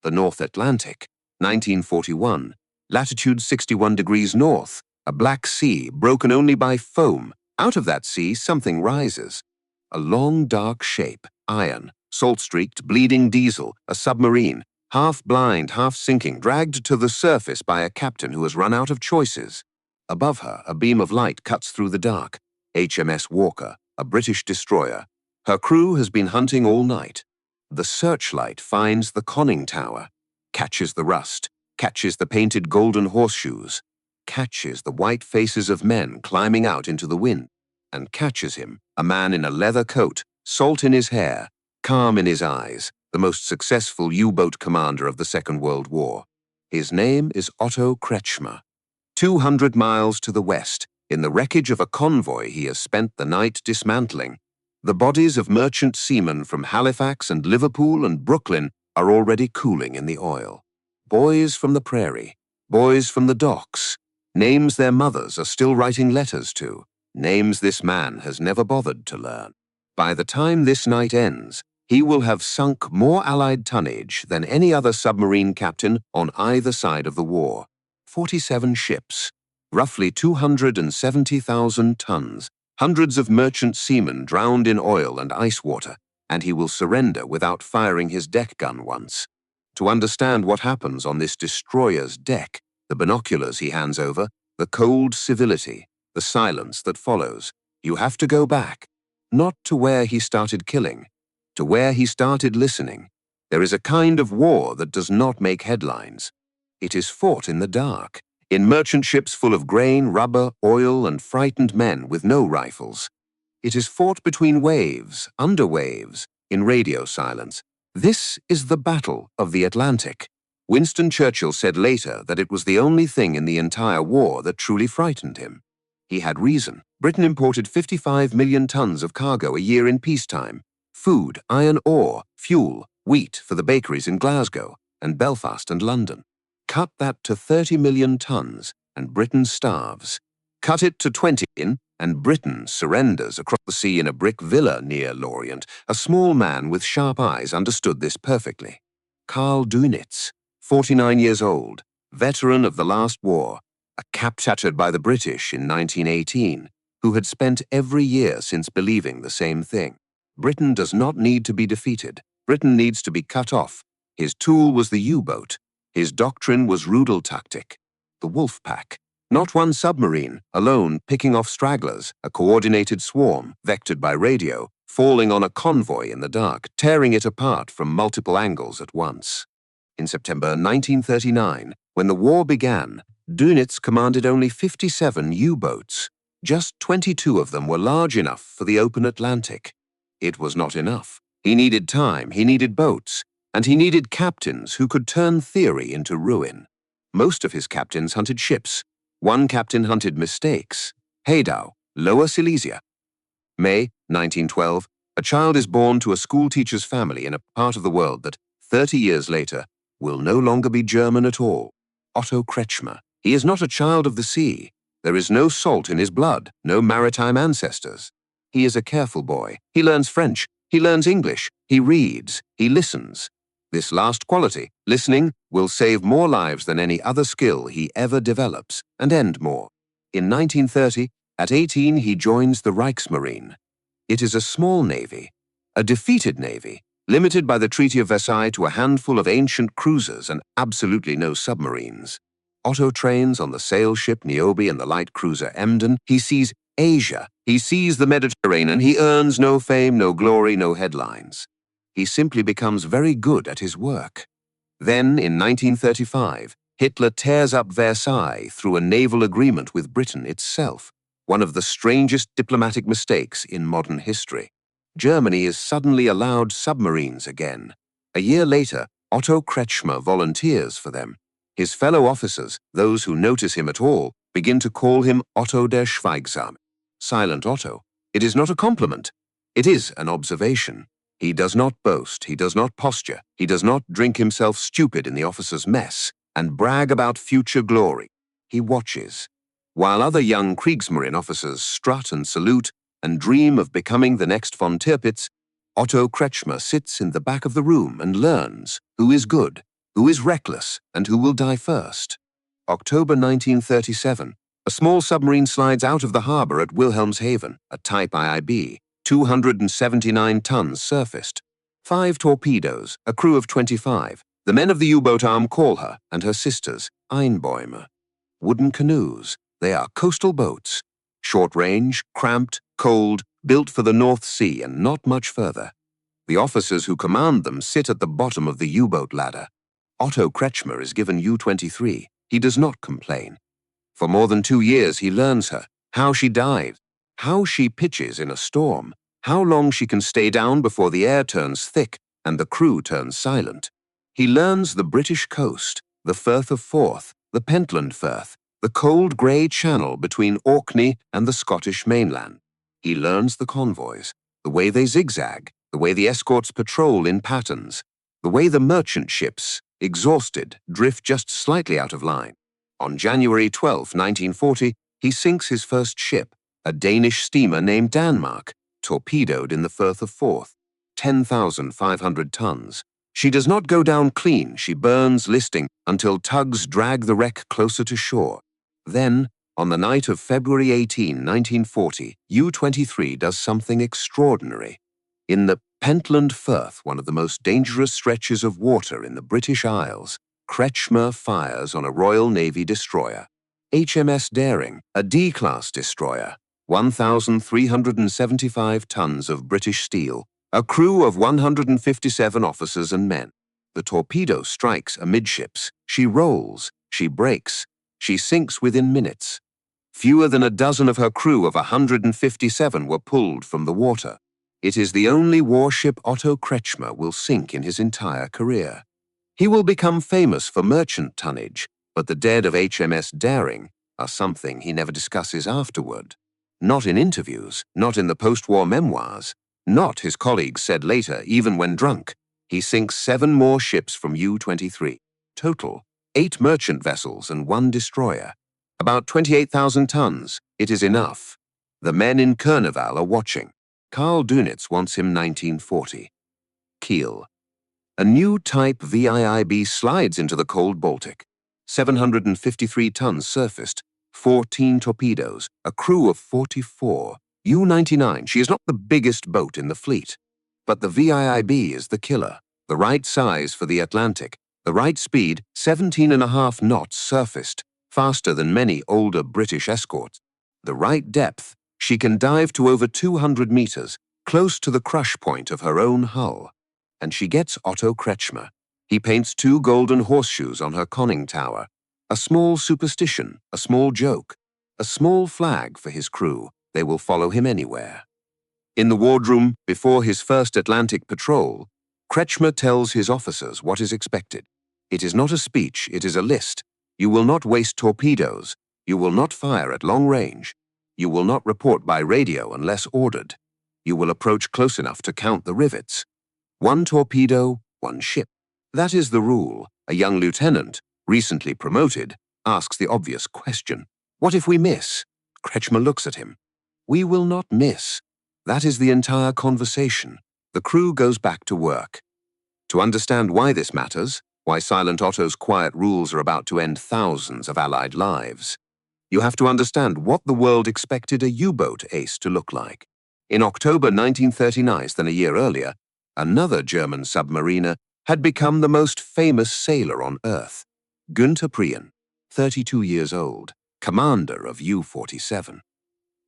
the North Atlantic, 1941, latitude 61 degrees north, a black sea broken only by foam. Out of that sea, something rises. A long, dark shape, iron, salt-streaked, bleeding diesel, a submarine, half blind, half sinking, dragged to the surface by a captain who has run out of choices. Above her, a beam of light cuts through the dark. HMS Walker, a British destroyer. Her crew has been hunting all night. The Searchlight finds the conning tower, catches the rust, catches the painted golden horseshoes, catches the white faces of men climbing out into the wind, and catches him, a man in a leather coat, salt in his hair, calm in his eyes, the most successful U-boat commander of the Second World War. His name is Otto Kretschmer. 200 miles to the west, in the wreckage of a convoy he has spent the night dismantling. The bodies of merchant seamen from Halifax and Liverpool and Brooklyn are already cooling in the oil. Boys from the prairie, boys from the docks, names their mothers are still writing letters to, names this man has never bothered to learn. By the time this night ends, he will have sunk more Allied tonnage than any other submarine captain on either side of the war. 47 ships, roughly 270,000 tons, hundreds of merchant seamen drowned in oil and ice water, and he will surrender without firing his deck gun once. To understand what happens on this destroyer's deck, the binoculars he hands over, the cold civility, the silence that follows, you have to go back, not to where he started killing, to where he started listening. There is a kind of war that does not make headlines. It is fought in the dark, in merchant ships full of grain, rubber, oil, and frightened men with no rifles. It is fought between waves, under waves, in radio silence. This is the Battle of the Atlantic. Winston Churchill said later that it was the only thing in the entire war that truly frightened him. He had reason. Britain imported 55 million tons of cargo a year in peacetime. Food, iron ore, fuel, wheat for the bakeries in Glasgow and Belfast and London. Cut that to 30 million tons, and Britain starves. Cut it to 20 million, and Britain surrenders across the sea in a brick villa near Lorient. A small man with sharp eyes understood this perfectly. Karl Dönitz, 49 years old, veteran of the last war, a captured by the British in 1918, who had spent every year since believing the same thing. Britain does not need to be defeated. Britain needs to be cut off. His tool was the U-boat. His doctrine was Rudeltaktik, the Wolfpack. Not one submarine, alone, picking off stragglers, a coordinated swarm, vectored by radio, falling on a convoy in the dark, tearing it apart from multiple angles at once. In September 1939, when the war began, Dönitz commanded only 57 U-boats. Just 22 of them were large enough for the open Atlantic. It was not enough. He needed time, he needed boats, and he needed captains who could turn theory into ruin. Most of his captains hunted ships. One captain hunted mistakes. Hedau, Lower Silesia. May 1912, a child is born to a schoolteacher's family in a part of the world that, 30 years later, will no longer be German at all. Otto Kretschmer. He is not a child of the sea. There is no salt in his blood, no maritime ancestors. He is a careful boy. He learns French. He learns English. He reads. He listens. This last quality, listening, will save more lives than any other skill he ever develops, and end more. In 1930, at 18, he joins the Reichsmarine. It is a small navy, a defeated navy, limited by the Treaty of Versailles to a handful of ancient cruisers and absolutely no submarines. Otto trains on the sail ship Niobe and the light cruiser Emden. He sees Asia. He sees the Mediterranean. He earns no fame, no glory, no headlines. He simply becomes very good at his work. Then, in 1935, Hitler tears up Versailles through a naval agreement with Britain itself, one of the strangest diplomatic mistakes in modern history. Germany is suddenly allowed submarines again. A year later, Otto Kretschmer volunteers for them. His fellow officers, those who notice him at all, begin to call him Otto der Schweigsame, Silent Otto. It is not a compliment. It is an observation. He does not boast, he does not posture, he does not drink himself stupid in the officers' mess and brag about future glory. He watches. While other young Kriegsmarine officers strut and salute and dream of becoming the next von Tirpitz, Otto Kretschmer sits in the back of the room and learns who is good, Who is reckless and who will die first? October 1937. A small submarine slides out of the harbor at Wilhelmshaven, a Type IIB, 279 tons surfaced. 5 torpedoes, a crew of 25. The men of the U-boat arm call her and her sisters Einbäume. Wooden canoes, they are coastal boats. Short range, cramped, cold, built for the North Sea and not much further. The officers who command them sit at the bottom of the U-boat ladder. Otto Kretschmer is given U-23. He does not complain. For more than 2 years he learns her, how she died, how she pitches in a storm, how long she can stay down before the air turns thick and the crew turns silent. He learns the British coast, the Firth of Forth, the Pentland Firth, the cold grey channel between Orkney and the Scottish mainland. He learns the convoys, the way they zigzag, the way the escorts patrol in patterns, the way the merchant ships, exhausted, drift just slightly out of line. On January 12, 1940, he sinks his first ship, a Danish steamer named Denmark, torpedoed in the Firth of Forth, 10,500 tons. She does not go down clean, she burns listing until tugs drag the wreck closer to shore. Then, on the night of February 18, 1940, U-23 does something extraordinary. In the Pentland Firth, one of the most dangerous stretches of water in the British Isles, Kretschmer fires on a Royal Navy destroyer. HMS Daring, a D-class destroyer, 1,375 tons of British steel, a crew of 157 officers and men. The torpedo strikes amidships. She rolls, she breaks, she sinks within minutes. Fewer than a dozen of her crew of 157 were pulled from the water. It is the only warship Otto Kretschmer will sink in his entire career. He will become famous for merchant tonnage, but the dead of HMS Daring are something he never discusses afterward. Not in interviews, not in the post-war memoirs, not, his colleagues said later, even when drunk. He sinks 7 more ships from U-23. Total, 8 merchant vessels and 1 destroyer. About 28,000 tons. It is enough. The men in Kurneval are watching. Karl Dönitz wants him 1940. Kiel. A new Type WWII slides into the cold Baltic. 753 tons surfaced, 14 torpedoes, a crew of 44. U-99, she is not the biggest boat in the fleet. But the WWII is the killer. The right size for the Atlantic, the right speed, 17.5 knots surfaced, faster than many older British escorts. The right depth, she can dive to over 200 meters, close to the crush point of her own hull. And she gets Otto Kretschmer. He paints 2 golden horseshoes on her conning tower. A small superstition, a small joke, a small flag for his crew. They will follow him anywhere. In the wardroom, before his first Atlantic patrol, Kretschmer tells his officers what is expected. It is not a speech, it is a list. You will not waste torpedoes. You will not fire at long range. You will not report by radio unless ordered. You will approach close enough to count the rivets. 1 torpedo, 1 ship. That is the rule. A young lieutenant, recently promoted, asks the obvious question. What if we miss? Kretschmer looks at him. We will not miss. That is the entire conversation. The crew goes back to work. To understand why this matters, why Silent Otto's quiet rules are about to end thousands of Allied lives, you have to understand what the world expected a U-boat ace to look like. In October 1939, less than a year earlier, another German submariner had become the most famous sailor on Earth. Günther Prien, 32 years old, commander of U-47.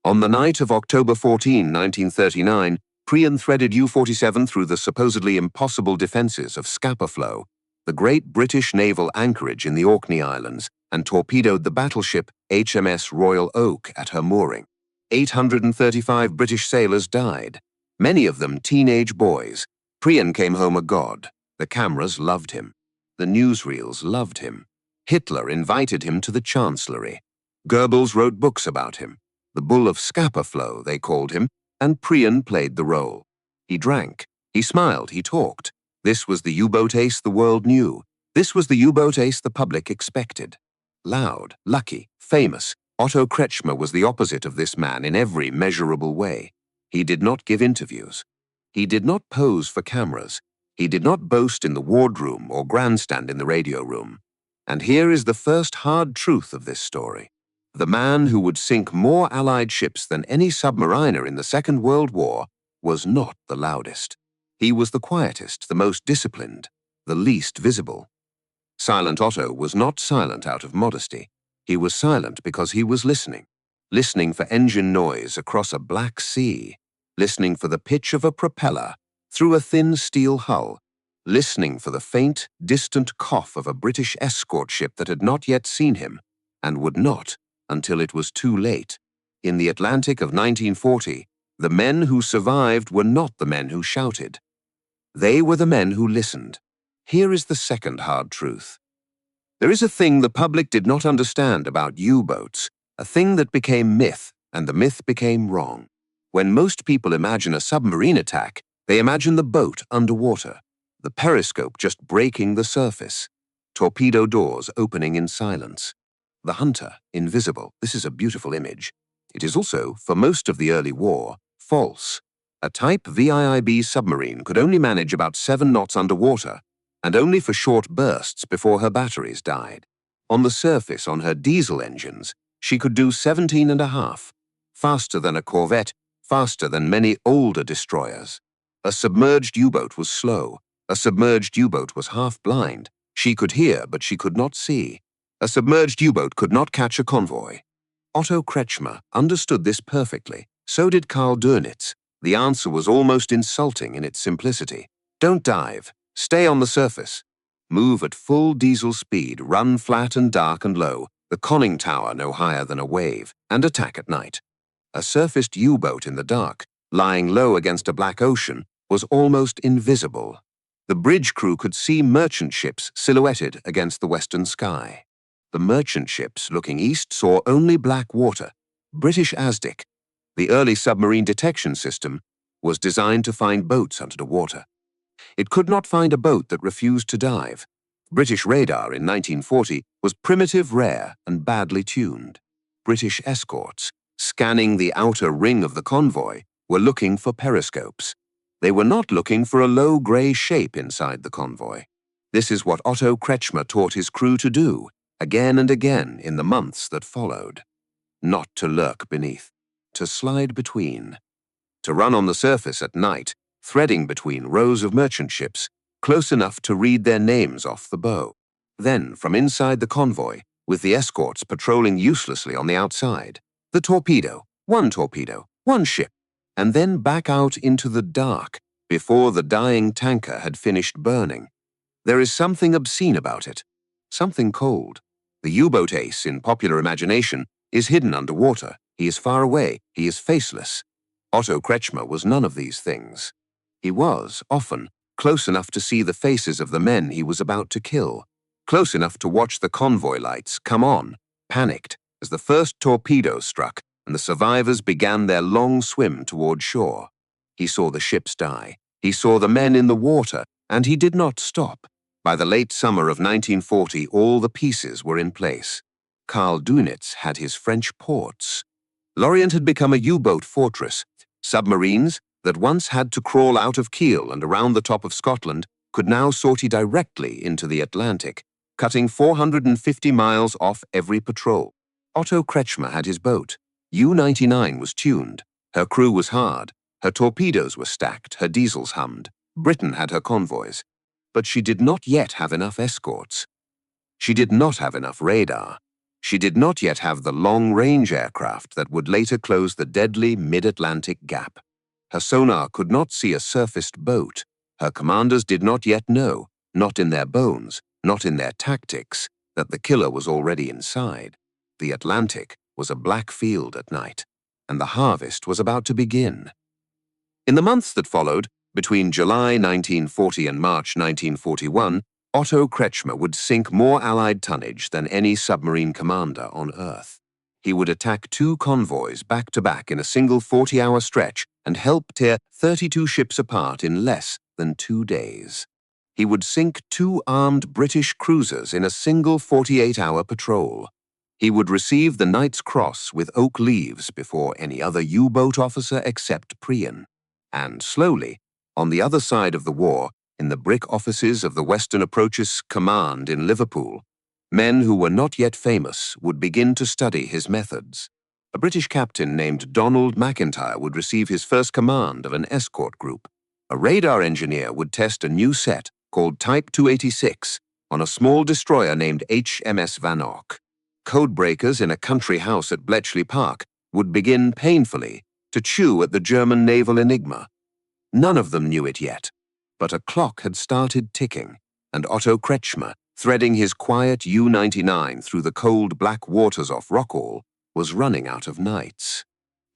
On the night of October 14, 1939, Prien threaded U-47 through the supposedly impossible defenses of Scapa Flow, the great British naval anchorage in the Orkney Islands, and torpedoed the battleship HMS Royal Oak at her mooring. 835 British sailors died, many of them teenage boys. Prien came home a god. The cameras loved him. The newsreels loved him. Hitler invited him to the Chancellery. Goebbels wrote books about him. The Bull of Scapa Flow, they called him, and Prien played the role. He drank, he smiled, he talked. This was the U-boat ace the world knew. This was the U-boat ace the public expected. Loud, lucky, famous, Otto Kretschmer was the opposite of this man in every measurable way. He did not give interviews. He did not pose for cameras. He did not boast in the wardroom or grandstand in the radio room. And here is the first hard truth of this story. The man who would sink more Allied ships than any submariner in the Second World War was not the loudest. He was the quietest, the most disciplined, the least visible. Silent Otto was not silent out of modesty. He was silent because he was listening. Listening for engine noise across a black sea. Listening for the pitch of a propeller through a thin steel hull. Listening for the faint, distant cough of a British escort ship that had not yet seen him, and would not until it was too late. In the Atlantic of 1940, the men who survived were not the men who shouted. They were the men who listened. Here is the second hard truth. There is a thing the public did not understand about U-boats, a thing that became myth, and the myth became wrong. When most people imagine a submarine attack, they imagine the boat underwater, the periscope just breaking the surface, torpedo doors opening in silence, the hunter invisible. This is a beautiful image. It is also, for most of the early war, false. A Type WWII submarine could only manage about 7 knots underwater, and only for short bursts before her batteries died. On the surface, on her diesel engines, she could do 17.5, faster than a corvette, faster than many older destroyers. A submerged U-boat was slow. A submerged U-boat was half blind. She could hear, but she could not see. A submerged U-boat could not catch a convoy. Otto Kretschmer understood this perfectly. So did Karl Dönitz. The answer was almost insulting in its simplicity. Don't dive. Stay on the surface. Move at full diesel speed, run flat and dark and low, the conning tower no higher than a wave, and attack at night. A surfaced U-boat in the dark, lying low against a black ocean, was almost invisible. The bridge crew could see merchant ships silhouetted against the western sky. The merchant ships looking east saw only black water. British ASDIC, the early submarine detection system, was designed to find boats under the water. It could not find a boat that refused to dive. British radar in 1940 was primitive, rare, and badly tuned. British escorts, scanning the outer ring of the convoy, were looking for periscopes. They were not looking for a low grey shape inside the convoy. This is what Otto Kretschmer taught his crew to do, again and again in the months that followed. Not to lurk beneath, to slide between, to run on the surface at night, threading between rows of merchant ships, close enough to read their names off the bow. Then, from inside the convoy, with the escorts patrolling uselessly on the outside, the torpedo, one ship, and then back out into the dark before the dying tanker had finished burning. There is something obscene about it, something cold. The U-boat ace, in popular imagination, is hidden underwater. He is far away. He is faceless. Otto Kretschmer was none of these things. He was, often, close enough to see the faces of the men he was about to kill, close enough to watch the convoy lights come on, panicked, as the first torpedo struck and the survivors began their long swim toward shore. He saw the ships die. He saw the men in the water, and he did not stop. By the late summer of 1940, all the pieces were in place. Karl Dönitz had his French ports. Lorient had become a U-boat fortress. Submarines that once had to crawl out of Kiel and around the top of Scotland could now sortie directly into the Atlantic, cutting 450 miles off every patrol. Otto Kretschmer had his boat. U-99 was tuned. Her crew was hard. Her torpedoes were stacked. Her diesels hummed. Britain had her convoys. But she did not yet have enough escorts. She did not have enough radar. She did not yet have the long-range aircraft that would later close the deadly mid-Atlantic gap. Her sonar could not see a surfaced boat. Her commanders did not yet know, not in their bones, not in their tactics, that the killer was already inside. The Atlantic was a black field at night, and the harvest was about to begin. In the months that followed, between July 1940 and March 1941, Otto Kretschmer would sink more Allied tonnage than any submarine commander on Earth. He would attack 2 convoys back-to-back in a single 40-hour stretch and help tear 32 ships apart in less than 2 days. He would sink 2 armed British cruisers in a single 48-hour patrol. He would receive the Knight's Cross with oak leaves before any other U-boat officer except Prian. And slowly, on the other side of the war, in the brick offices of the Western Approaches Command in Liverpool, men who were not yet famous would begin to study his methods. A British captain named Donald McIntyre would receive his first command of an escort group. A radar engineer would test a new set called Type 286 on a small destroyer named HMS Van Ock. Codebreakers in a country house at Bletchley Park would begin painfully to chew at the German naval enigma. None of them knew it yet, but a clock had started ticking, and Otto Kretschmer, threading his quiet U-99 through the cold black waters off Rockall, was running out of nights.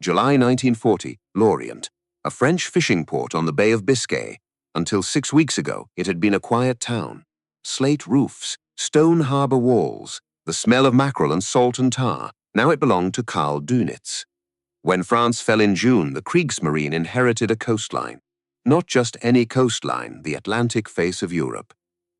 July 1940, Lorient, a French fishing port on the Bay of Biscay. Until 6 weeks ago, it had been a quiet town. Slate roofs, stone harbour walls, the smell of mackerel and salt and tar. Now it belonged to Karl Dönitz. When France fell in June, the Kriegsmarine inherited a coastline. Not just any coastline, the Atlantic face of Europe.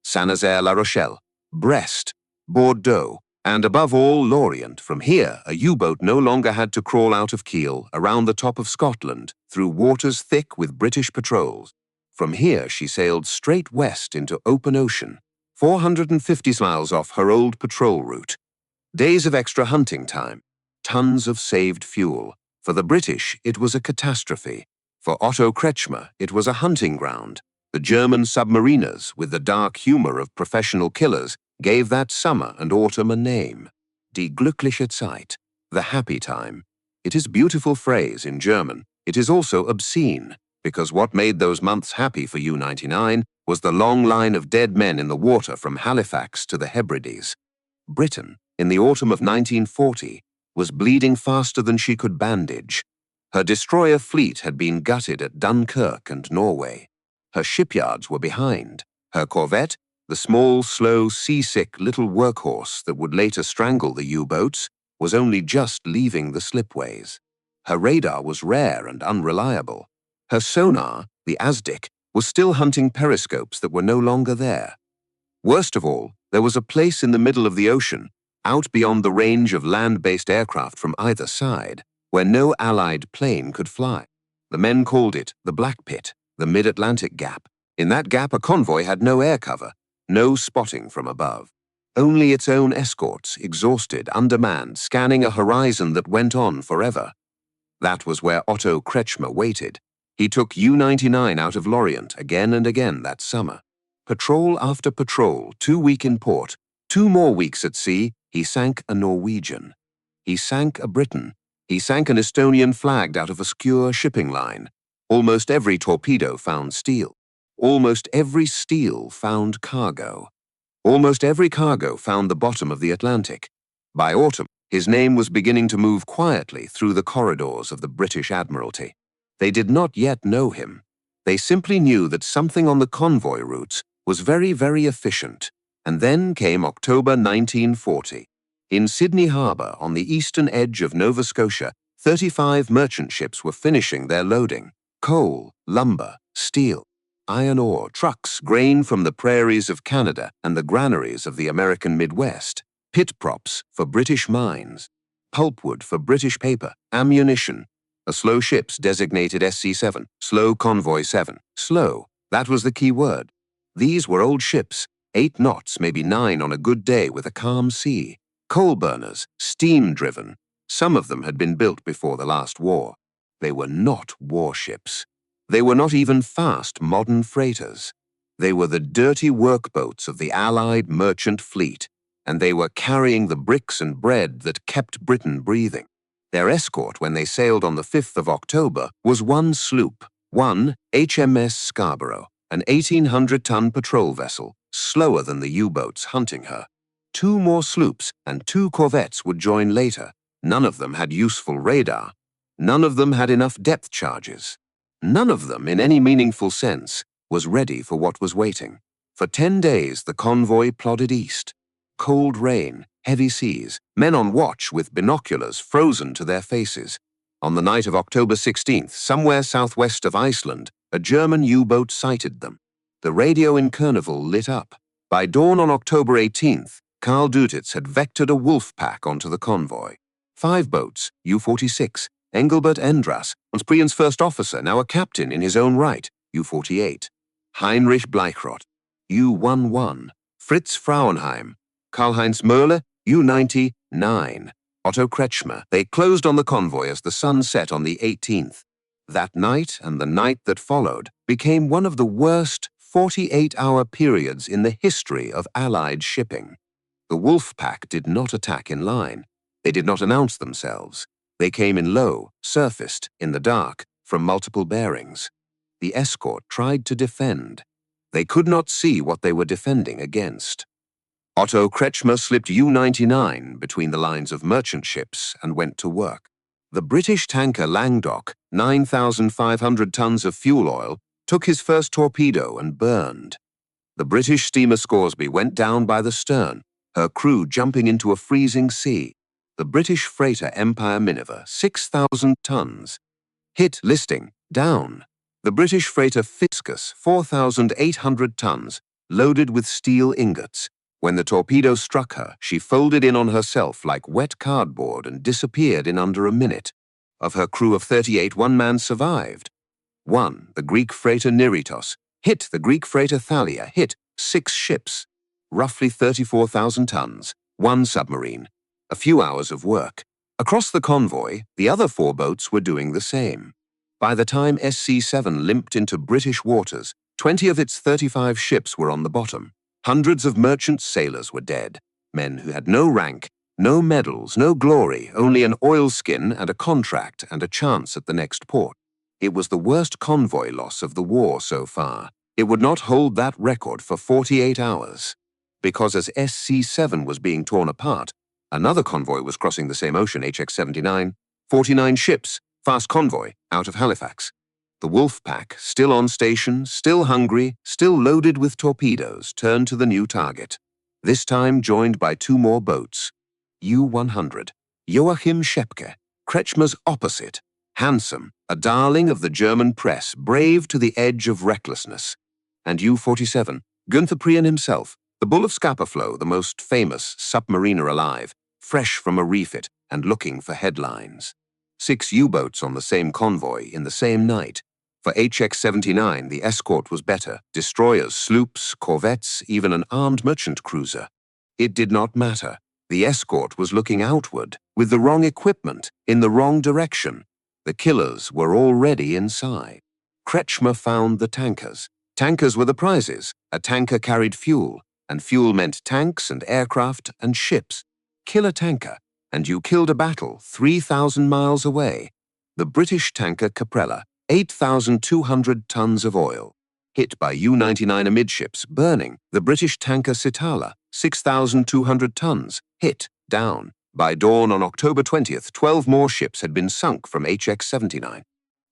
Saint-Nazaire-La Rochelle, Brest, Bordeaux, and above all, Lorient. From here, a U-boat no longer had to crawl out of Kiel, around the top of Scotland, through waters thick with British patrols. From here, she sailed straight west into open ocean, 450 miles off her old patrol route. Days of extra hunting time, tons of saved fuel. For the British, it was a catastrophe. For Otto Kretschmer, it was a hunting ground. The German submariners, with the dark humor of professional killers, gave that summer and autumn a name. Die glückliche Zeit, the happy time. It is a beautiful phrase in German. It is also obscene, because what made those months happy for U-99 was the long line of dead men in the water from Halifax to the Hebrides. Britain, in the autumn of 1940, was bleeding faster than she could bandage. Her destroyer fleet had been gutted at Dunkirk and Norway. Her shipyards were behind. Her corvette, the small, slow, seasick little workhorse that would later strangle the U-boats, was only just leaving the slipways. Her radar was rare and unreliable. Her sonar, the Azdic, was still hunting periscopes that were no longer there. Worst of all, there was a place in the middle of the ocean, out beyond the range of land-based aircraft from either side, where no Allied plane could fly. The men called it the Black Pit, the Mid-Atlantic Gap. In that gap, a convoy had no air cover, no spotting from above. Only its own escorts, exhausted, undermanned, scanning a horizon that went on forever. That was where Otto Kretschmer waited. He took U-99 out of Lorient again and again that summer. Patrol after patrol, 2 weeks in port, 2 more weeks at sea, he sank a Norwegian. He sank a Briton. He sank an Estonian flagged out of a secure shipping line. Almost every torpedo found steel. Almost every steel found cargo. Almost every cargo found the bottom of the Atlantic. By autumn, his name was beginning to move quietly through the corridors of the British Admiralty. They did not yet know him. They simply knew that something on the convoy routes was very, very efficient. And then came October 1940. In Sydney Harbour, on the eastern edge of Nova Scotia, 35 merchant ships were finishing their loading. Coal, lumber, steel, iron ore, trucks, grain from the prairies of Canada and the granaries of the American Midwest, pit props for British mines, pulpwood for British paper, ammunition. The slow ships designated SC-7, slow Convoy 7. Slow, that was the key word. These were old ships, 8 knots, maybe 9 on a good day with a calm sea. Coal burners, steam-driven. Some of them had been built before the last war. They were not warships. They were not even fast modern freighters. They were the dirty workboats of the Allied merchant fleet, and they were carrying the bricks and bread that kept Britain breathing. Their escort when they sailed on the 5th of October was one sloop, one HMS Scarborough, an 1,800-ton patrol vessel, slower than the U-boats hunting her. 2 more sloops and 2 corvettes would join later. None of them had useful radar. None of them had enough depth charges. None of them, in any meaningful sense, was ready for what was waiting. For 10 days, the convoy plodded east. Cold rain, heavy seas, men on watch with binoculars frozen to their faces. On the night of October 16th, somewhere southwest of Iceland, a German U-boat sighted them. The radio in Kurneval lit up. By dawn on October 18th, Karl Dönitz had vectored a Wolfpack onto the convoy. 5 boats, U-46, Engelbert Endras, once Prien's first officer, now a captain in his own right, U-48. Heinrich Bleichrodt, U-11, Fritz Frauenheim, Karl-Heinz Möhle, U-99, Otto Kretschmer. They closed on the convoy as the sun set on the 18th. That night and the night that followed became one of the worst 48-hour periods in the history of Allied shipping. The Wolfpack did not attack in line. They did not announce themselves. They came in low, surfaced, in the dark, from multiple bearings. The escort tried to defend. They could not see what they were defending against. Otto Kretschmer slipped U-99 between the lines of merchant ships and went to work. The British tanker Languedoc, 9,500 tons of fuel oil, took his first torpedo and burned. The British steamer Scoresby went down by the stern, her crew jumping into a freezing sea. The British freighter Empire Minerva, 6,000 tons, hit listing, down. The British freighter Fiscus, 4,800 tons, loaded with steel ingots. When the torpedo struck her, she folded in on herself like wet cardboard and disappeared in under a minute. Of her crew of 38, one man survived. One, the Greek freighter Neritos, hit the Greek freighter Thalia, hit 6 ships, roughly 34,000 tons, 1 submarine, a few hours of work. Across the convoy, the other 4 boats were doing the same. By the time SC-7 limped into British waters, 20 of its 35 ships were on the bottom. Hundreds of merchant sailors were dead, men who had no rank, no medals, no glory, only an oilskin and a contract and a chance at the next port. It was the worst convoy loss of the war so far. It would not hold that record for 48 hours. Because as SC-7 was being torn apart, another convoy was crossing the same ocean, HX-79, 49 ships, fast convoy, out of Halifax. The Wolfpack, still on station, still hungry, still loaded with torpedoes, turned to the new target. This time joined by 2 more boats. U-100, Joachim Schepke, Kretschmer's opposite, handsome, a darling of the German press, brave to the edge of recklessness. And U-47, Günther Prien himself, the bull of Scapa flow, the most famous submariner alive, fresh from a refit and looking for headlines. 6 U-boats on the same convoy in the same night. For HX-79, the escort was better. Destroyers, sloops, corvettes, even an armed merchant cruiser. It did not matter. The escort was looking outward, with the wrong equipment, in the wrong direction. The killers were already inside. Kretschmer found the tankers. Tankers were the prizes. A tanker carried fuel, and fuel meant tanks and aircraft and ships. Kill a tanker, and you killed a battle 3,000 miles away. The British tanker Caprella, 8,200 tons of oil, hit by U-99 amidships, burning. The British tanker Citala, 6,200 tons, hit, down. By dawn on October 20th, 12 more ships had been sunk from HX-79.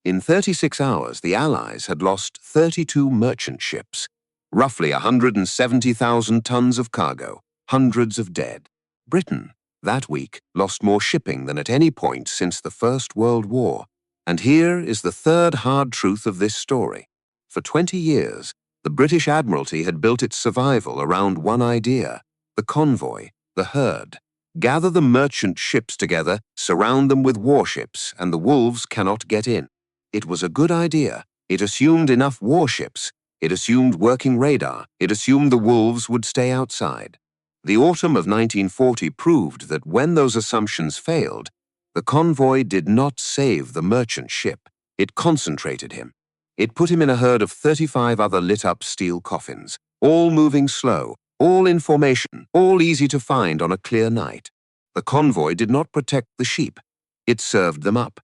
In 36 hours, the Allies had lost 32 merchant ships, roughly 170,000 tons of cargo, hundreds of dead. Britain, that week, lost more shipping than at any point since the First World War. And here is the third hard truth of this story. For 20 years, the British Admiralty had built its survival around one idea: the convoy, the herd. Gather the merchant ships together, surround them with warships, and the wolves cannot get in. It was a good idea. It assumed enough warships. It assumed working radar. It assumed the wolves would stay outside. The autumn of 1940 proved that when those assumptions failed, the convoy did not save the merchant ship. It concentrated him. It put him in a herd of 35 other lit-up steel coffins, all moving slow, all in formation, all easy to find on a clear night. The convoy did not protect the sheep. It served them up.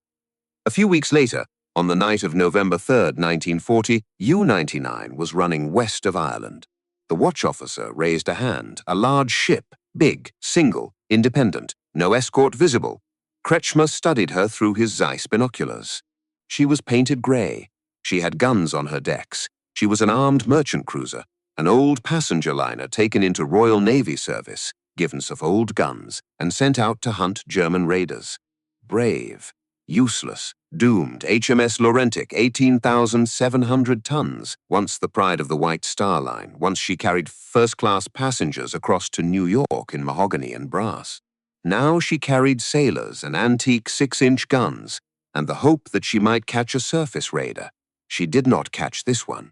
A few weeks later, on the night of November 3rd, 1940, U-99 was running west of Ireland. The watch officer raised a hand. A large ship, big, single, independent, no escort visible. Kretschmer studied her through his Zeiss binoculars. She was painted grey. She had guns on her decks. She was an armed merchant cruiser, an old passenger liner taken into Royal Navy service, given some old guns, and sent out to hunt German raiders. Brave, useless, doomed, HMS Laurentic, 18,700 tons, once the pride of the White Star Line, once she carried first-class passengers across to New York in mahogany and brass. Now she carried sailors and antique 6-inch guns, and the hope that she might catch a surface raider. She did not catch this one.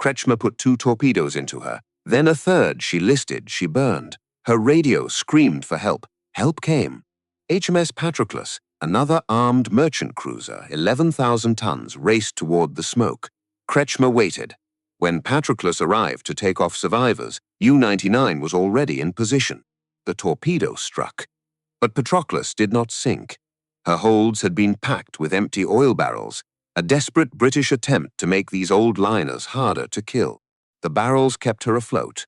Kretschmer put 2 torpedoes into her. Then a third she listed, she burned. Her radio screamed for help. Help came. HMS Patroclus, another armed merchant cruiser, 11,000 tons, raced toward the smoke. Kretschmer waited. When Patroclus arrived to take off survivors, U-99 was already in position. The torpedo struck. But Patroclus did not sink. Her holds had been packed with empty oil barrels, a desperate British attempt to make these old liners harder to kill. The barrels kept her afloat.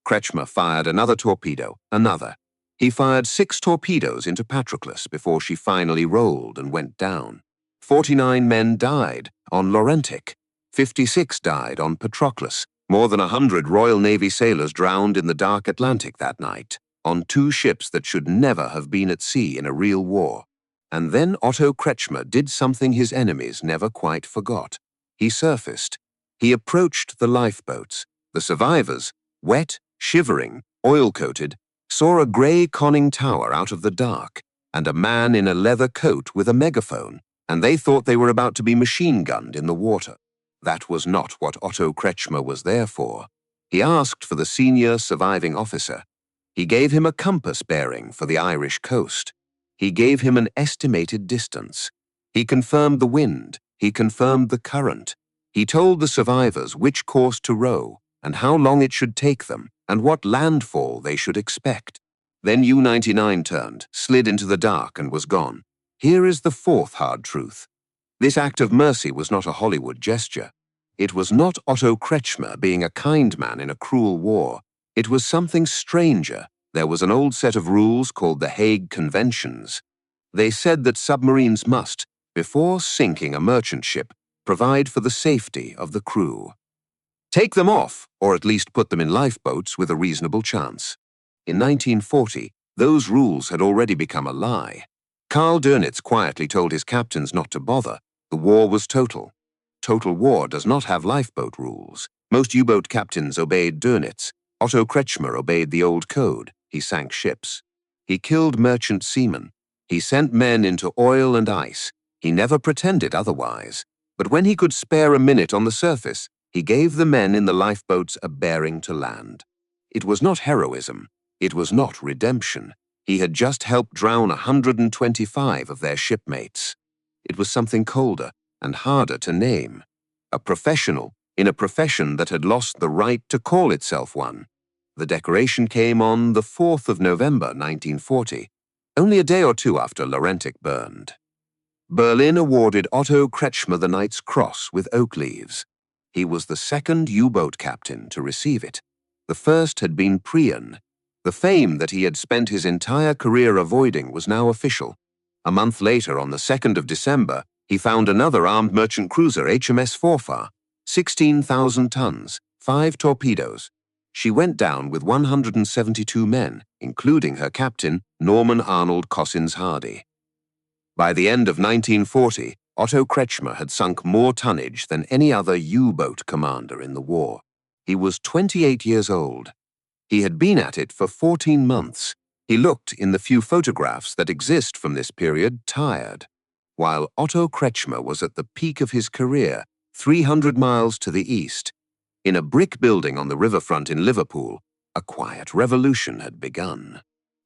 Kretschmer fired another torpedo, another. He fired 6 torpedoes into Patroclus before she finally rolled and went down. 49 men died on Laurentic. 56 died on Patroclus. More than 100 Royal Navy sailors drowned in the dark Atlantic that night, on 2 ships that should never have been at sea in a real war. And then Otto Kretschmer did something his enemies never quite forgot. He surfaced. He approached the lifeboats. The survivors, wet, shivering, oil-coated, saw a grey conning tower out of the dark and a man in a leather coat with a megaphone, and they thought they were about to be machine-gunned in the water. That was not what Otto Kretschmer was there for. He asked for the senior surviving officer. He gave him a compass bearing for the Irish coast. He gave him an estimated distance. He confirmed the wind. He confirmed the current. He told the survivors which course to row and how long it should take them and what landfall they should expect. Then U-99 turned, slid into the dark and was gone. Here is the 4th hard truth. This act of mercy was not a Hollywood gesture. It was not Otto Kretschmer being a kind man in a cruel war. It was something stranger. There was an old set of rules called the Hague Conventions. They said that submarines must, before sinking a merchant ship, provide for the safety of the crew. Take them off, or at least put them in lifeboats with a reasonable chance. In 1940, those rules had already become a lie. Karl Dönitz quietly told his captains not to bother. The war was total. Total war does not have lifeboat rules. Most U-boat captains obeyed Dönitz. Otto Kretschmer obeyed the old code. He sank ships. He killed merchant seamen. He sent men into oil and ice. He never pretended otherwise. But when he could spare a minute on the surface, he gave the men in the lifeboats a bearing to land. It was not heroism. It was not redemption. He had just helped drown 125 of their shipmates. It was something colder and harder to name. A professional in a profession that had lost the right to call itself one. The decoration came on the 4th of November, 1940, only a day or 2 after Laurentic burned. Berlin awarded Otto Kretschmer the Knight's Cross with oak leaves. He was the 2nd U-boat captain to receive it. The first had been Prion. The fame that he had spent his entire career avoiding was now official. A month later, on the 2nd of December, he found another armed merchant cruiser, HMS Forfar, 16,000 tons, 5 torpedoes. She went down with 172 men, including her captain, Norman Arnold Cossins Hardy. By the end of 1940, Otto Kretschmer had sunk more tonnage than any other U-boat commander in the war. He was 28 years old. He had been at it for 14 months. He looked, in the few photographs that exist from this period, tired. While Otto Kretschmer was at the peak of his career, 300 miles to the east, in a brick building on the riverfront in Liverpool, a quiet revolution had begun.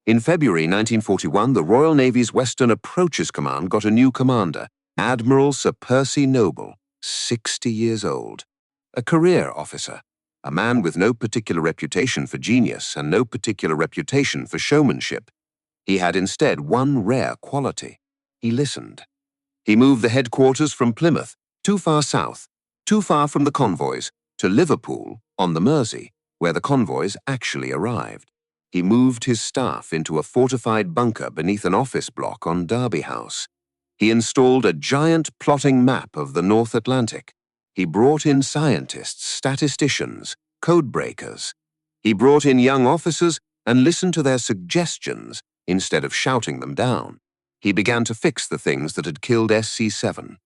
In February 1941, the Royal Navy's Western Approaches Command got a new commander, Admiral Sir Percy Noble, 60 years old. A career officer, a man with no particular reputation for genius and no particular reputation for showmanship. He had instead one rare quality. He listened. He moved the headquarters from Plymouth, too far south, too far from the convoys, to Liverpool on the Mersey, where the convoys actually arrived. He moved his staff into a fortified bunker beneath an office block on Derby House. He installed a giant plotting map of the North Atlantic. He brought in scientists, statisticians, code breakers. He brought in young officers and listened to their suggestions instead of shouting them down. He began to fix the things that had killed SC-7.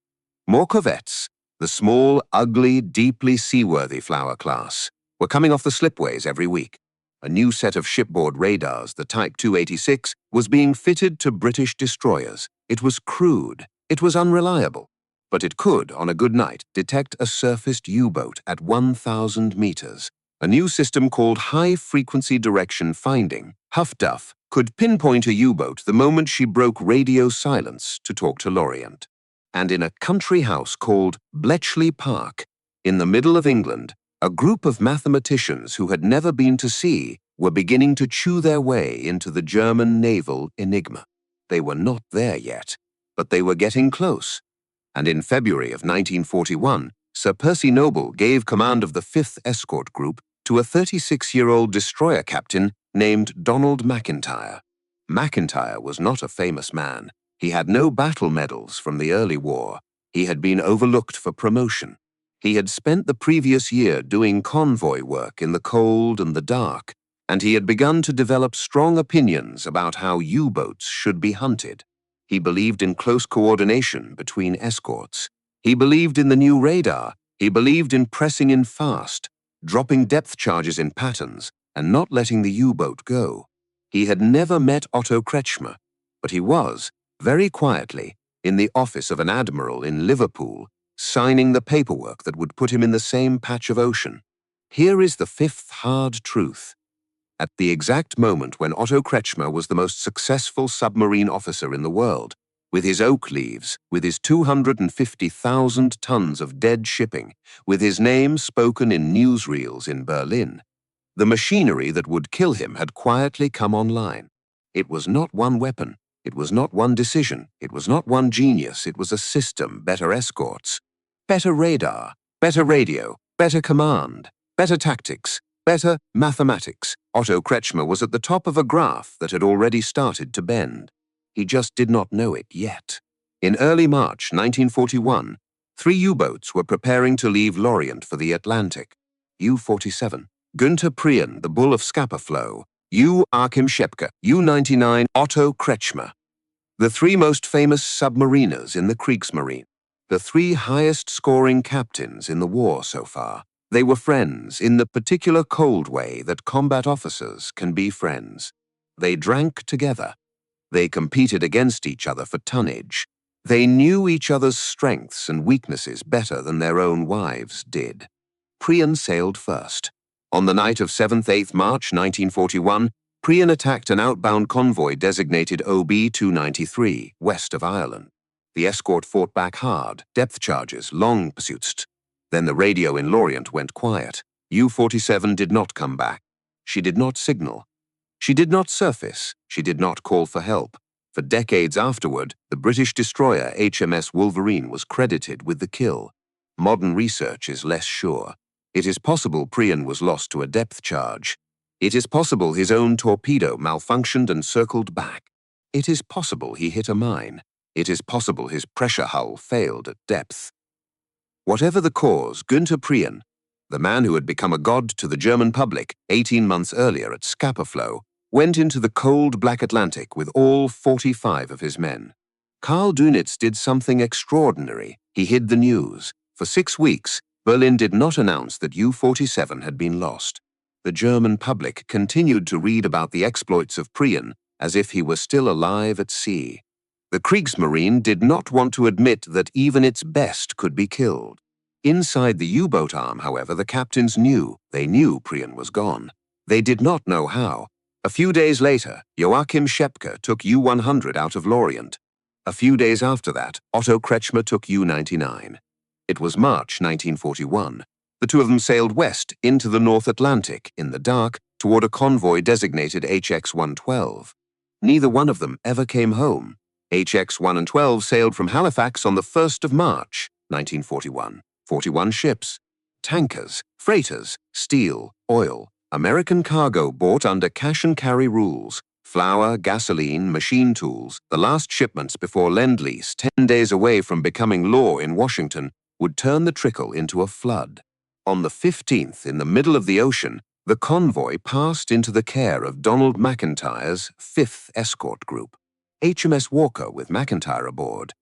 More corvettes, the small, ugly, deeply seaworthy flower class, were coming off the slipways every week. A new set of shipboard radars, the Type 286, was being fitted to British destroyers. It was crude. It was unreliable. but it could, on a good night, detect a surfaced U-boat at 1,000 meters. A new system called high-frequency direction finding, HFDUF, could pinpoint a U-boat the moment she broke radio silence to talk to Lorient. And in a country house called Bletchley Park, in the middle of England, a group of mathematicians who had never been to sea were beginning to chew their way into the German naval enigma. They were not there yet, but they were getting close. And in February of 1941, Sir Percy Noble gave command of the 5th Escort Group to a 36-year-old destroyer captain named Donald McIntyre. McIntyre was not a famous man. He had no battle medals from the early war. He had been overlooked for promotion. He had spent the previous year doing convoy work in the cold and the dark, and he had begun to develop strong opinions about how U-boats should be hunted. He believed in close coordination between escorts. He believed in the new radar. He believed in pressing in fast, dropping depth charges in patterns, and not letting the U-boat go. He had never met Otto Kretschmer, but he was, very quietly, in the office of an admiral in Liverpool, signing the paperwork that would put him in the same patch of ocean. Here is the fifth hard truth. At the exact moment when Otto Kretschmer was the most successful submarine officer in the world, with his oak leaves, with his 250,000 tons of dead shipping, with his name spoken in newsreels in Berlin, the machinery that would kill him had quietly come online. It was not one weapon, it was not one decision, it was not one genius, it was a system, better escorts, better radar, better radio, better command, better tactics, better mathematics. Otto Kretschmer was at the top of a graph that had already started to bend. He just did not know it yet. In early March 1941, 3 U-boats were preparing to leave Lorient for the Atlantic. U-47, Günther Prien, the bull of Scapa flow, U-Achim Schepke, U-99, Otto Kretschmer. The 3 most famous submariners in the Kriegsmarine. The 3 highest-scoring captains in the war so far. They were friends in the particular cold way that combat officers can be friends. They drank together. They competed against each other for tonnage. They knew each other's strengths and weaknesses better than their own wives did. Prien sailed first. On the night of 7th-8th March 1941, Prien attacked an outbound convoy designated OB-293, west of Ireland. The escort fought back hard, depth charges, long pursuits. Then the radio in Lorient went quiet. U-47 did not come back. She did not signal. She did not surface. She did not call for help. For decades afterward, the British destroyer HMS Wolverine was credited with the kill. Modern research is less sure. It is possible Prien was lost to a depth charge. It is possible his own torpedo malfunctioned and circled back. It is possible he hit a mine. It is possible his pressure hull failed at depth. Whatever the cause, Günther Prien, the man who had become a god to the German public 18 months earlier at Scapa flow, went into the cold Black Atlantic with all 45 of his men. Karl Dönitz did something extraordinary. He hid the news. For 6 weeks, Berlin did not announce that U-47 had been lost. The German public continued to read about the exploits of Prien as if he were still alive at sea. The Kriegsmarine did not want to admit that even its best could be killed. Inside the U-boat arm, however, the captains knew. They knew Prien was gone. They did not know how. A few days later, Joachim Schepke took U-100 out of Lorient. A few days after that, Otto Kretschmer took U-99. It was March 1941. The 2 of them sailed west into the North Atlantic, in the dark, toward a convoy designated HX-112. Neither one of them ever came home. HX-1 and 12 sailed from Halifax on the 1st of March, 1941. 41 ships, tankers, freighters, steel, oil, American cargo bought under cash-and-carry rules, flour, gasoline, machine tools. The last shipments before Lend-Lease, 10 days away from becoming law in Washington, would turn the trickle into a flood. On the 15th, in the middle of the ocean, the convoy passed into the care of Donald McIntyre's 5th Escort Group. HMS Walker with McIntyre aboard.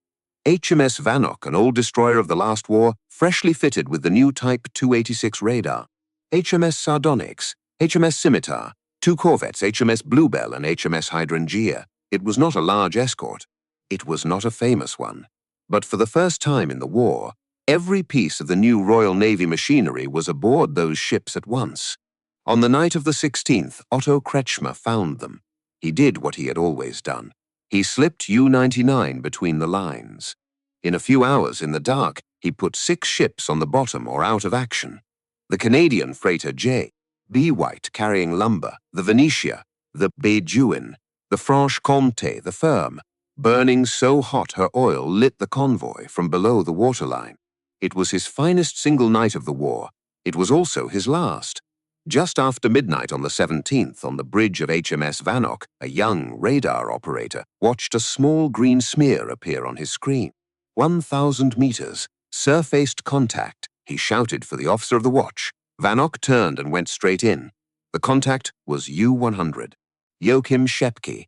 HMS Vanoc, an old destroyer of the last war, freshly fitted with the new Type 286 radar. HMS Sardonyx, HMS Scimitar, 2 corvettes, HMS Bluebell and HMS Hydrangea. It was not a large escort. It was not a famous one. But for the first time in the war, every piece of the new Royal Navy machinery was aboard those ships at once. On the night of the 16th, Otto Kretschmer found them. He did what he had always done. He slipped U-99 between the lines. In a few hours in the dark, he put 6 ships on the bottom or out of action. The Canadian freighter WWII carrying lumber, the Venetia, the Béduin, the Franche-Comté, the Firm, burning so hot her oil lit the Convoy from below the waterline. It was his finest single night of the war. It was also his last. Just after midnight on the 17th, on the bridge of HMS Vanoc, a young radar operator watched a small green smear appear on his screen. 1,000 meters, surfaced contact. He shouted for the officer of the watch. Vanoc turned and went straight in. The contact was U-100. Joachim Schepke.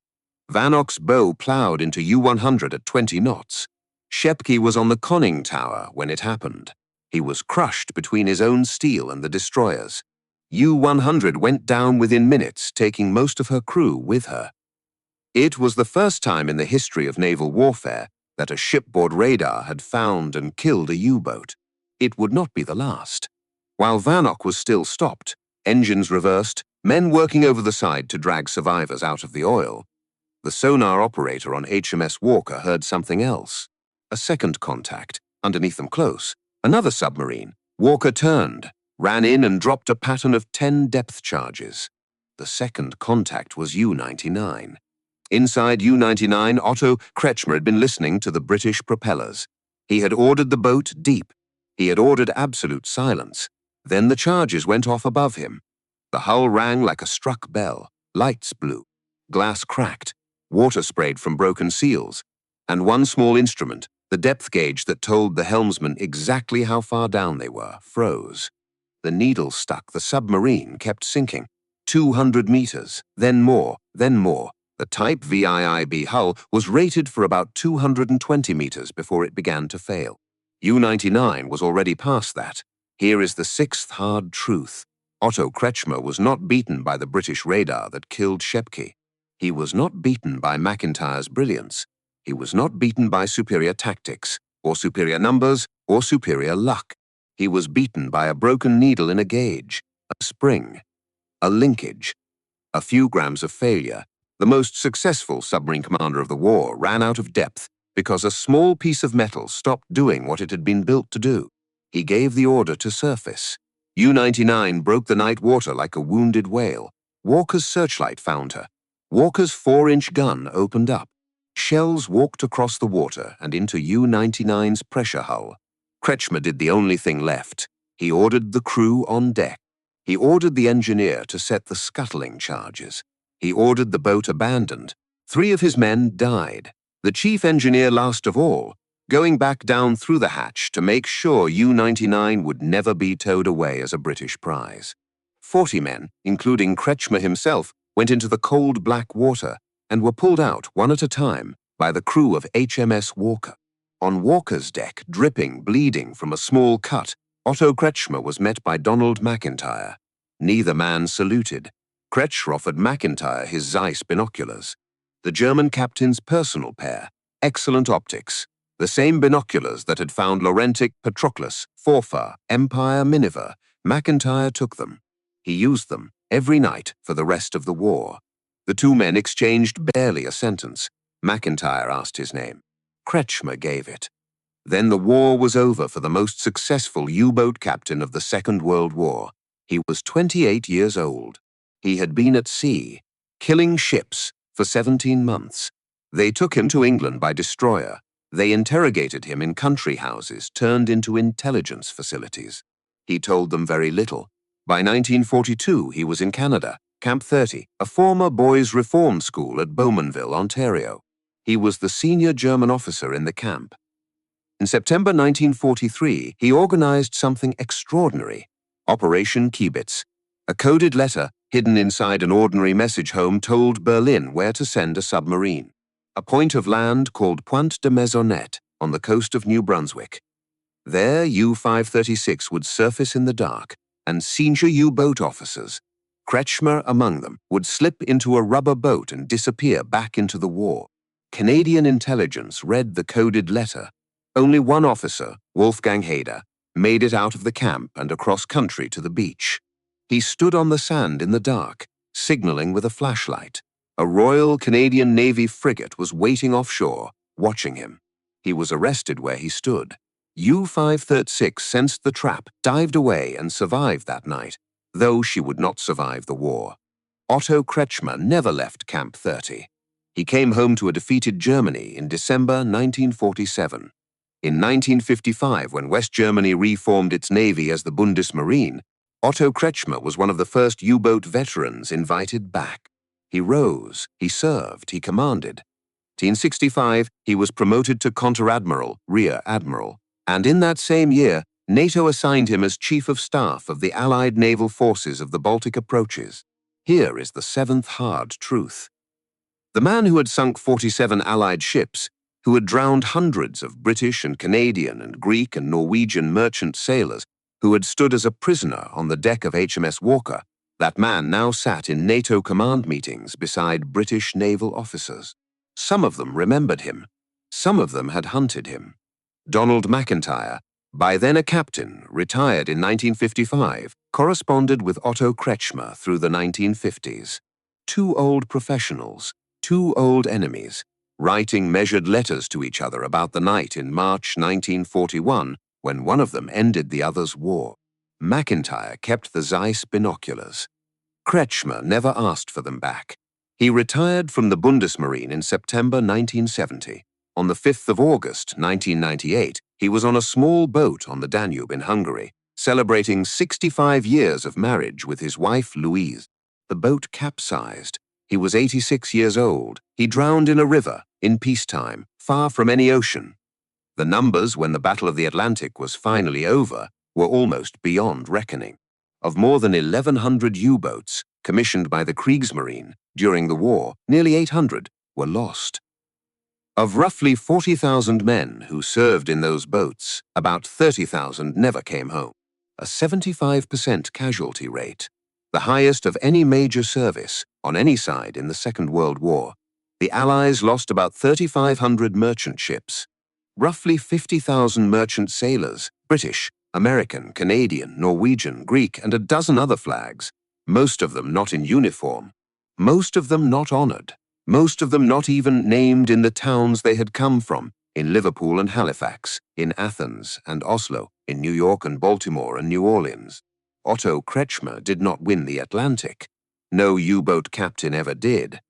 Vanoc's bow plowed into U-100 at 20 knots. Schepke was on the conning tower when it happened. He was crushed between his own steel and the destroyers. U-100 went down within minutes, taking most of her crew with her. It was the first time in the history of naval warfare that a shipboard radar had found and killed a U-boat. It would not be the last. While Vanoc was still stopped, engines reversed, men working over the side to drag survivors out of the oil, the sonar operator on HMS Walker heard something else. A second contact, underneath them close. Another submarine. Walker turned, ran in and dropped a pattern of 10 depth charges. The second contact was U-99. Inside U-99, Otto Kretschmer had been listening to the British propellers. He had ordered the boat deep. He had ordered absolute silence. Then the charges went off above him. The hull rang like a struck bell. Lights blew. Glass cracked. Water sprayed from broken seals. And one small instrument, the depth gauge that told the helmsman exactly how far down they were, froze. The needle stuck. The submarine kept sinking. 200 meters, then more, then more. The Type WWII hull was rated for about 220 meters before it began to fail. U-99 was already past that. Here is the 6th hard truth. Otto Kretschmer was not beaten by the British radar that killed Schepke. He was not beaten by McIntyre's brilliance. He was not beaten by superior tactics, or superior numbers, or superior luck. He was beaten by a broken needle in a gauge, a spring, a linkage, a few grams of failure. The most successful submarine commander of the war ran out of depth because a small piece of metal stopped doing what it had been built to do. He gave the order to surface. U-99 broke the night water like a wounded whale. Walker's Searchlight found her. Walker's 4-inch gun opened up. Shells walked across the water and into U-99's pressure hull. Kretschmer did the only thing left. He ordered the crew on deck. He ordered the engineer to set the scuttling charges. He ordered the boat abandoned. 3 of his men died. The chief engineer last of all, going back down through the hatch to make sure U-99 would never be towed away as a British prize. 40 men, including Kretschmer himself, went into the cold black water and were pulled out one at a time by the crew of HMS Walker. On Walker's deck, dripping, bleeding from a small cut, Otto Kretschmer was met by Donald McIntyre. Neither man saluted. Kretschmer offered McIntyre his Zeiss binoculars. The German captain's personal pair, excellent optics, the same binoculars that had found Laurentic, Patroclus, Forfar, Empire, Miniver. McIntyre took them. He used them every night for the rest of the war. The 2 men exchanged barely a sentence. McIntyre asked his name. Kretschmer gave it. Then the war was over for the most successful U-boat captain of the Second World War. He was 28 years old. He had been at sea, killing ships, for 17 months. They took him to England by destroyer. They interrogated him in country houses turned into intelligence facilities. He told them very little. By 1942, he was in Canada, Camp 30, a former boys' reform school at Bowmanville, Ontario. He was the senior German officer in the camp. In September 1943, he organized something extraordinary, Operation Quietest. A coded letter hidden inside an ordinary message home told Berlin where to send a submarine. A point of land called Pointe de Maisonnette on the coast of New Brunswick. There, U-536 would surface in the dark, and senior U-boat officers, Kretschmer among them, would slip into a rubber boat and disappear back into the war. Canadian intelligence read the coded letter. Only one officer, Wolfgang Hader, made it out of the camp and across country to the beach. He stood on the sand in the dark, signaling with a flashlight. A Royal Canadian Navy frigate was waiting offshore, watching him. He was arrested where he stood. U-536 sensed the trap, dived away, and survived that night, though she would not survive the war. Otto Kretschmer never left Camp 30. He came home to a defeated Germany in December 1947. In 1955, when West Germany reformed its navy as the Bundesmarine, Otto Kretschmer was one of the first U-boat veterans invited back. He rose, he served, he commanded. In 1965, he was promoted to Conter-Admiral, Rear Admiral, and in that same year, NATO assigned him as Chief of Staff of the Allied Naval Forces of the Baltic Approaches. Here is the seventh hard truth. The man who had sunk 47 Allied ships, who had drowned hundreds of British and Canadian and Greek and Norwegian merchant sailors, who had stood as a prisoner on the deck of HMS Walker, that man now sat in NATO command meetings beside British naval officers. Some of them remembered him. Some of them had hunted him. Donald McIntyre, by then a captain, retired in 1955, corresponded with Otto Kretschmer through the 1950s. Two old professionals, two old enemies, writing measured letters to each other about the night in March 1941 when one of them ended the other's war. McIntyre kept the Zeiss binoculars. Kretschmer never asked for them back. He retired from the Bundesmarine in September 1970. On the 5th of August 1998, he was on a small boat on the Danube in Hungary, celebrating 65 years of marriage with his wife Louise. The boat capsized. He was 86 years old. He drowned in a river, in peacetime, far from any ocean. The numbers, when the Battle of the Atlantic was finally over, were almost beyond reckoning. Of more than 1,100 U-boats commissioned by the Kriegsmarine during the war, nearly 800 were lost. Of roughly 40,000 men who served in those boats, about 30,000 never came home. A 75% casualty rate, the highest of any major service on any side in the Second World War. The Allies lost about 3,500 merchant ships, roughly 50,000 merchant sailors, British, American, Canadian, Norwegian, Greek, and a dozen other flags, most of them not in uniform, most of them not honored, most of them not even named in the towns they had come from, in Liverpool and Halifax, in Athens and Oslo, in New York and Baltimore and New Orleans. Otto Kretschmer did not win the Atlantic. No U-boat captain ever did.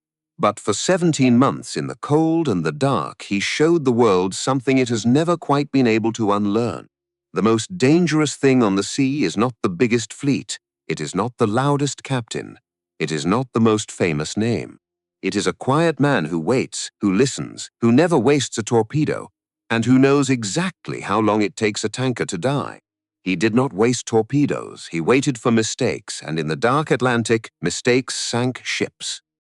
But for 17 months in the cold and the dark, he showed the world something it has never quite been able to unlearn. The most dangerous thing on the sea is not the biggest fleet. It is not the loudest captain. It is not the most famous name. It is a quiet man who waits, who listens, who never wastes a torpedo, and who knows exactly how long it takes a tanker to die. He did not waste torpedoes. He waited for mistakes, and in the dark Atlantic, mistakes sank ships.